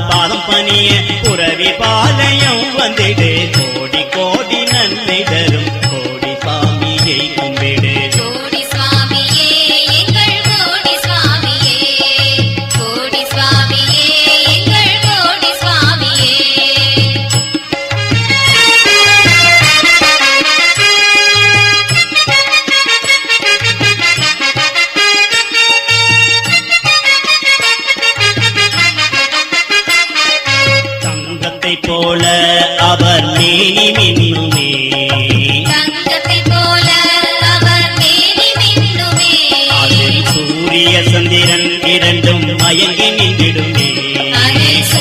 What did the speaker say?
பாதம் பணிய புரவி பாளையம் வந்திடு கோடி கோடி நன்மை தரும் கோடி சுவாமியை கும்பிடு கோடி சுவாமியே எங்கள் கோடி சுவாமியே கோடி சுவாமியே எங்கள் கோடி சுவாமியே தங்கத்தை போல அவர் மேனி மின்னுமே தங்கத்தை போல அவர் மேனி மின்னுமே அதில் சூரிய சந்திரன் இரண்டும் மயங்கி